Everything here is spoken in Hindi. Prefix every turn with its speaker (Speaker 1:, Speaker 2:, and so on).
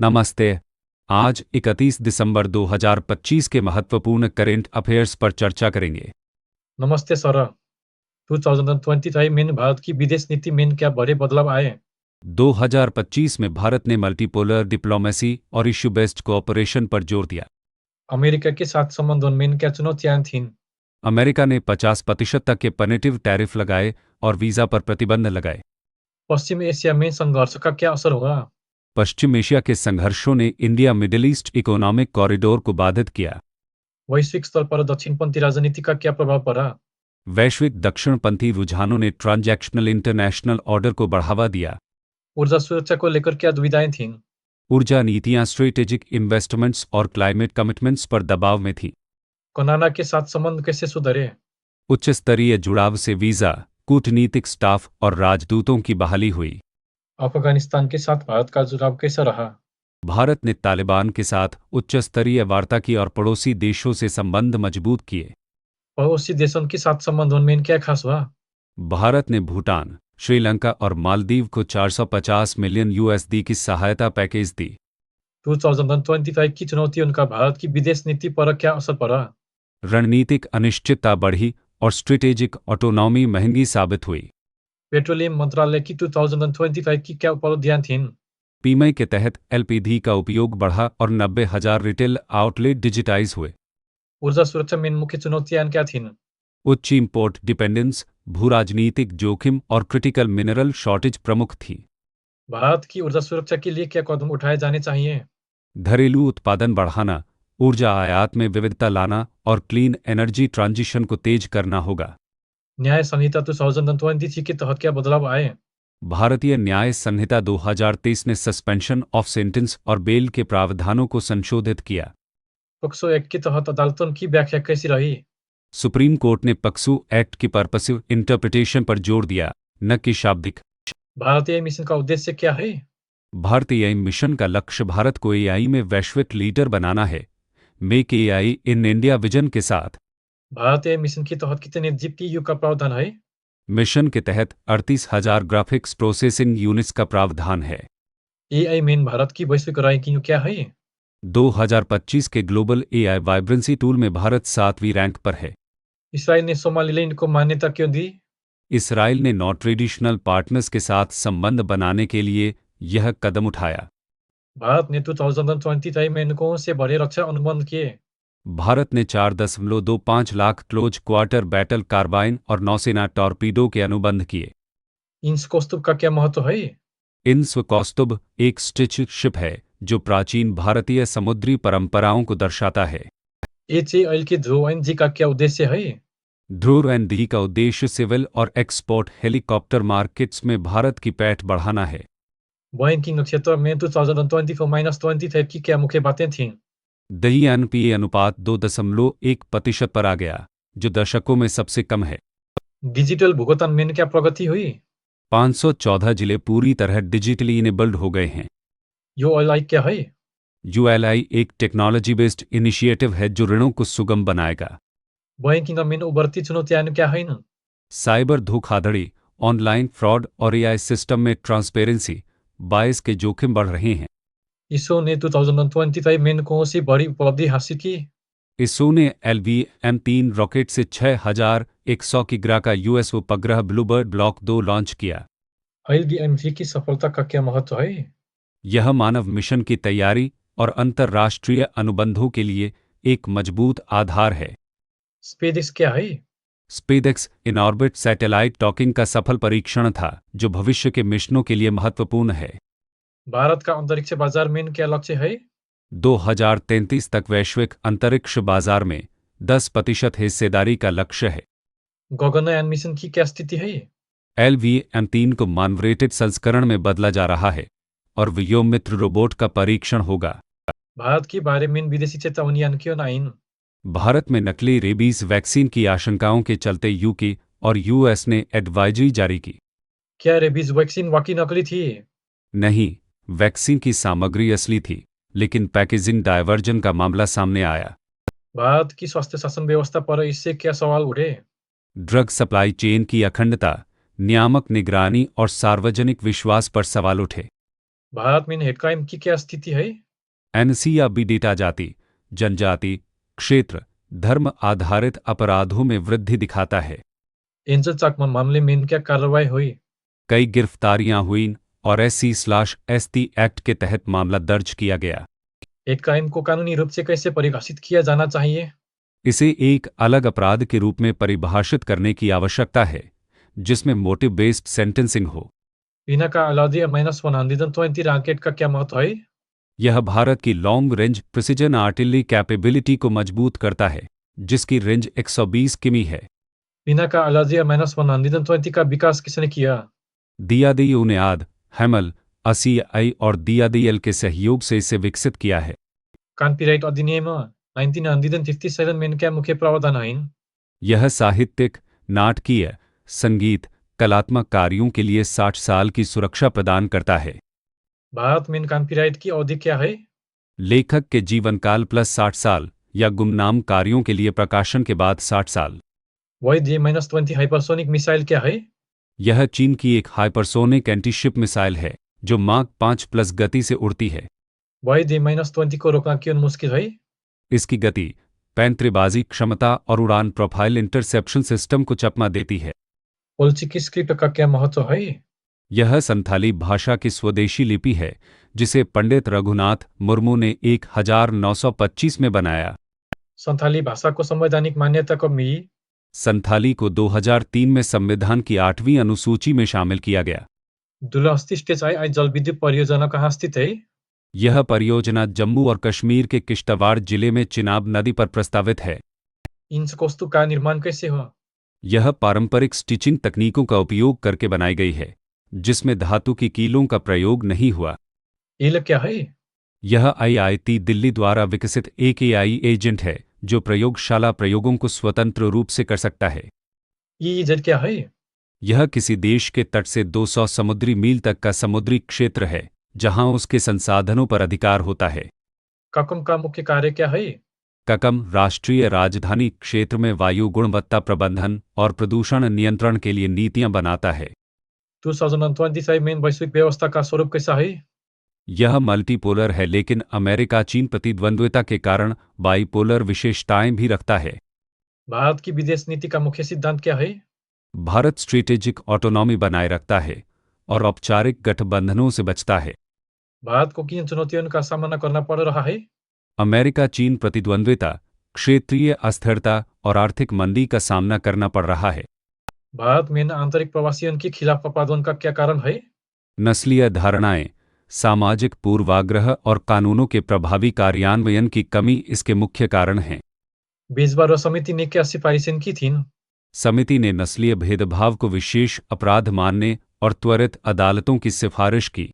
Speaker 1: नमस्ते। आज 31 दिसंबर 2025 के महत्वपूर्ण करेंट अफेयर्स पर चर्चा करेंगे।
Speaker 2: नमस्ते सर। 2025 में भारत की विदेश नीति में क्या बड़े बदलाव आए?
Speaker 1: 2025 में भारत ने मल्टीपोलर डिप्लोमेसी और इश्यू बेस्ड कोऑपरेशन पर जोर दिया।
Speaker 2: अमेरिका के साथ संबंधों में क्या चुनौतियां थीं?
Speaker 1: अमेरिका ने 50% तक के पनेटिव टैरिफ लगाए और वीजा पर प्रतिबंध लगाए।
Speaker 2: पश्चिम एशिया में संघर्ष का क्या असर हुआ?
Speaker 1: पश्चिम एशिया के संघर्षों ने India middle east economic corridor को बाधित किया।
Speaker 2: वैश्विक स्तर पर दक्षिणपंथी राजनीति का क्या प्रभाव पड़ा?
Speaker 1: वैश्विक दक्षिणपंथी रुझानों ने ट्रांजैक्शनल इंटरनेशनल ऑर्डर को बढ़ावा दिया।
Speaker 2: ऊर्जा सुरक्षा को लेकर क्या दुविधाएं थीं?
Speaker 1: ऊर्जा नीतियां स्ट्रेटेजिक इन्वेस्टमेंट्स और क्लाइमेट कमिटमेंट्स पर दबाव में थीं।
Speaker 2: कनाडा के साथ संबंध कैसे सुधरे?
Speaker 1: उच्च स्तरीय जुड़ाव से वीजा, कूटनीतिक स्टाफ और राजदूतों की बहाली हुई।
Speaker 2: अफगानिस्तान के साथ भारत का जुड़ाव कैसा रहा?
Speaker 1: भारत ने तालिबान के साथ उच्च स्तरीय वार्ता की और पड़ोसी देशों से संबंध मजबूत किए।
Speaker 2: पड़ोसी देशों के साथ संबंधों में क्या खास हुआ?
Speaker 1: भारत ने भूटान, श्रीलंका और मालदीव को 450 मिलियन यूएसडी की सहायता पैकेज दी।
Speaker 2: 2025 की चुनौतियों का भारत की विदेश नीति पर क्या असर पड़ा?
Speaker 1: रणनीतिक अनिश्चितता बढ़ी और स्ट्रेटेजिक ऑटोनॉमी महंगी साबित हुई।
Speaker 2: पेट्रोलियम मंत्रालय की 2025 की क्या उपलब्धियां थीं?
Speaker 1: पीएमआई के तहत एलपीजी का उपयोग बढ़ा और 90,000 रिटेल आउटलेट डिजिटाइज हुए।
Speaker 2: ऊर्जा सुरक्षा में मुख्य चुनौतियां क्या थीं?
Speaker 1: उच्च इंपोर्ट डिपेंडेंस, भूराजनीतिक जोखिम और क्रिटिकल मिनरल शॉर्टेज प्रमुख थी।
Speaker 2: भारत की ऊर्जा सुरक्षा के लिए क्या कदम उठाए जाने चाहिए?
Speaker 1: घरेलू उत्पादन बढ़ाना, ऊर्जा आयात में विविधता लाना और क्लीन एनर्जी ट्रांजिशन को तेज करना होगा।
Speaker 2: न्याय संहिता 2023 के तहत क्या बदलाव आए?
Speaker 1: भारतीय न्याय संहिता 2023 ने सस्पेंशन ऑफ सेंटेंस और बेल के प्रावधानों को संशोधित किया।
Speaker 2: पॉक्सो एक्ट के तहत अदालतों की व्याख्या कैसी रही?
Speaker 1: सुप्रीम कोर्ट ने पॉक्सो एक्ट की पर्पसिव इंटरप्रिटेशन पर जोर दिया, न कि शाब्दिक।
Speaker 2: भारतीय मिशन का उद्देश्य क्या है?
Speaker 1: भारतीय मिशन का लक्ष्य भारत को एआई में वैश्विक लीडर बनाना है, make AI in India vision के साथ।
Speaker 2: भारतीय मिशन के तहत कितने जीपीयू का प्रावधान है?
Speaker 1: मिशन के तहत 38,000 ग्राफिक्स प्रोसेसिंग यूनिट्स का प्रावधान है।
Speaker 2: एआई में भारत की वैश्विक रैंकिंग क्या है?
Speaker 1: 2025 के ग्लोबल एआई वाइब्रेंसी टूल में भारत 7वीं रैंक पर है।
Speaker 2: इसराइल ने सोमालिलैंड को मान्यता क्यों दी?
Speaker 1: इसराइल ने नॉन ट्रेडिशनल पार्टनर्स के साथ संबंध बनाने के लिए यह कदम उठाया।
Speaker 2: भारत ने 2023 में कौन से बड़े रक्षा अनुबंध किए?
Speaker 1: भारत ने 4.25 lakh close quarter battle carbine और नौसेना टॉर्पीडो के अनुबंध किए।
Speaker 2: इंस कौस्तुभ का क्या महत्व है?
Speaker 1: इंस्व कौस्तुभ एक स्टिच शिप है जो प्राचीन भारतीय समुद्री परंपराओं को दर्शाता है।
Speaker 2: एचएएल के ध्रुव एनजी का क्या उद्देश्य है?
Speaker 1: ध्रुव एनडी का उद्देश्य सिविल और एक्सपोर्ट हेलीकॉप्टर मार्केट्स में भारत की पैठ बढ़ाना है।
Speaker 2: बैंकिंग क्षेत्र में 2024-23 की क्या मुख्य बातें थीं?
Speaker 1: दही एनपीए अनुपात 2.1% पर आ गया, जो दशकों में सबसे कम है।
Speaker 2: डिजिटल भुगतान में क्या प्रगति हुई?
Speaker 1: 514 जिले पूरी तरह डिजिटली इनेबल्ड हो गए हैं।
Speaker 2: यूएलआई क्या है?
Speaker 1: यूएलआई एक टेक्नोलॉजी बेस्ड इनिशिएटिव है जो ऋणों को सुगम बनाएगा।
Speaker 2: बैंकिंग में उभरती चुनौतियां क्या है?
Speaker 1: साइबर धोखाधड़ी, ऑनलाइन फ्रॉड और एआई सिस्टम में ट्रांसपेरेंसी बायस के जोखिम बढ़ रहे हैं।
Speaker 2: इसरो ने 2023 में कौन सी बड़ी उपलब्धि हासिल की?
Speaker 1: इसरो ने LVM-3 रॉकेट से 6100 किग्रा का यूएस उपग्रह ब्लूबर्ड ब्लॉक 2 लॉन्च किया।
Speaker 2: LVM-3 की सफलता का क्या महत्व है?
Speaker 1: यह मानव मिशन की तैयारी और अंतर्राष्ट्रीय अनुबंधों के लिए एक मजबूत आधार है।
Speaker 2: स्पेसएक्स क्या है?
Speaker 1: SpaceX in orbit satellite docking का सफल परीक्षण था जो भविष्य के मिशनों के लिए महत्वपूर्ण है।
Speaker 2: भारत का अंतरिक्ष बाजार में क्या लक्ष्य है?
Speaker 1: 2033 तक वैश्विक अंतरिक्ष बाजार में 10% हिस्सेदारी का लक्ष्य है।
Speaker 2: गगनयान मिशन की क्या स्थिति है?
Speaker 1: LVM-3 को मानवरेटेड संस्करण में बदला जा रहा है और व्योममित्र रोबोट का परीक्षण होगा।
Speaker 2: भारत के बारे में विदेशी चेतावनियां क्यों नहीं?
Speaker 1: भारत में नकली रेबीज वैक्सीन की आशंकाओं के चलते यूके और यूएस ने एडवाइजरी जारी की।
Speaker 2: क्या रेबीज वैक्सीन वाकई नकली थी?
Speaker 1: नहीं, वैक्सीन की सामग्री असली थी, लेकिन पैकेजिंग डायवर्जन का मामला सामने आया।
Speaker 2: भारत की स्वास्थ्य शासन व्यवस्था पर इससे क्या सवाल उठे?
Speaker 1: ड्रग सप्लाई चेन की अखंडता, नियामक निगरानी और सार्वजनिक विश्वास पर सवाल उठे।
Speaker 2: भारत में हेड क्राइम की क्या स्थिति है?
Speaker 1: एनसीआरबी डेटा जाति, जनजाति, क्षेत्र, धर्म आधारित अपराधों में वृद्धि दिखाता है।
Speaker 2: एंजल चाक मामले में क्या कार्रवाई हुई?
Speaker 1: कई गिरफ्तारियां हुईं और SC/ST एक्ट के तहत मामला दर्ज किया गया।
Speaker 2: हेड क्राइम को कानूनी रूप से कैसे परिभाषित किया जाना चाहिए?
Speaker 1: इसे एक अलग अपराध के रूप में परिभाषित करने की आवश्यकता है, जिसमें मोटिव बेस्ड सेंटेंसिंग हो।
Speaker 2: बिना का अलादी -120 रॉकेट का क्या महत्व है?
Speaker 1: यह भारत की long range precision artillery capability को मजबूत करता है, जिसकी रेंज 120 किमी है।
Speaker 2: बिना का अलादी -120 का विकास किसने किया?
Speaker 1: DRDO उन्याद, हैमल, ACI और DRDL के सहयोग से इसे विकसित किया है।
Speaker 2: कॉपीराइट अधिनियम 1957 में क्या मुख्य प्रावधान हैं?
Speaker 1: यह साहित्यिक, नाटकीय, संगीत, कलात्मक कार्यों के लिए 60 साल की सुरक्षा प्रदान करता है।
Speaker 2: भारत में कॉपीराइट की अवधि क्या है?
Speaker 1: लेखक के जीवनकाल प्लस 60 साल या गुमनाम कार्यों के लिए प्रकाशन के बाद 60 साल।
Speaker 2: वैध -20 हाइपरसोनिक मिसाइल क्या है?
Speaker 1: यह चीन की एक हाइपरसोनिक एंटीशिप मिसाइल है, जो माक 5+ गति से उड़ती है।
Speaker 2: वैध -20 को रोकना क्यों मुश्किल है?
Speaker 1: इसकी गति, पैंतरेबाजी क्षमता और उड़ान प्रोफाइल इंटरसेप्शन सिस्टम को चकमा देती है।
Speaker 2: पोल्चिकी स्क्रिप्ट का क्या महत्व है?
Speaker 1: यह संथाली भाषा की स्वदेशी लिपि है, जिसे पंडित रघुनाथ मुर्मू ने 1925 में बनाया।
Speaker 2: संथाली भाषा को संवैधानिक मान्यता कब मिली?
Speaker 1: संथाली को 2003 में संविधान की 8वीं अनुसूची में शामिल किया गया।
Speaker 2: दुलहस्ती स्टेचाई जल विद्युत परियोजना कहाँ स्थित है?
Speaker 1: यह परियोजना जम्मू और कश्मीर के किश्तवाड़ जिले में चिनाब नदी पर प्रस्तावित है।
Speaker 2: इंचकोस्तु का निर्माण कैसे हुआ?
Speaker 1: यह पारंपरिक स्टिचिंग तकनीकों का उपयोग करके बनाई गई है, जिसमें धातु की कीलों का प्रयोग नहीं हुआ।
Speaker 2: एल क्या है?
Speaker 1: यह IIT दिल्ली द्वारा विकसित एक AI एजेंट है, जो प्रयोगशाला प्रयोगों को स्वतंत्र रूप से कर सकता है।
Speaker 2: EEZ क्या है?
Speaker 1: यह किसी देश के तट से 200 समुद्री मील तक का समुद्री क्षेत्र है, जहां उसके संसाधनों पर अधिकार होता है।
Speaker 2: ककम का मुख्य कार्य क्या है?
Speaker 1: ककम राष्ट्रीय राजधानी क्षेत्र में वायु गुणवत्ता प्रबंधन और प्रदूषण नियंत्रण के लिए नीतियां बनाता है।
Speaker 2: 2025 में वैश्विक व्यवस्था का स्वरूप कैसा है?
Speaker 1: यह मल्टीपोलर है, लेकिन अमेरिका चीन प्रतिद्वंद्विता के कारण बाइपोलर विशेषताएं भी रखता है।
Speaker 2: भारत की विदेश नीति का मुख्य सिद्धांत क्या है?
Speaker 1: भारत स्ट्रेटेजिक ऑटोनॉमी बनाए रखता है और औपचारिक गठबंधनों से बचता है।
Speaker 2: भारत को किन चुनौतियों का सामना करना पड़ रहा है?
Speaker 1: अमेरिका चीन प्रतिद्वंद्विता, क्षेत्रीय अस्थिरता और आर्थिक मंदी का सामना करना पड़ रहा है।
Speaker 2: भारत में आंतरिक प्रवासियों के खिलाफ अपराधों का क्या कारण है?
Speaker 1: नस्लीय धारणाएं, सामाजिक पूर्वाग्रह और कानूनों के प्रभावी कार्यान्वयन की कमी इसके मुख्य कारण हैं।
Speaker 2: बेजबार समिति ने क्या सिफारिशें की थीं?
Speaker 1: समिति ने नस्लीय भेदभाव को विशेष अपराध मानने और त्वरित अदालतों की सिफारिश की।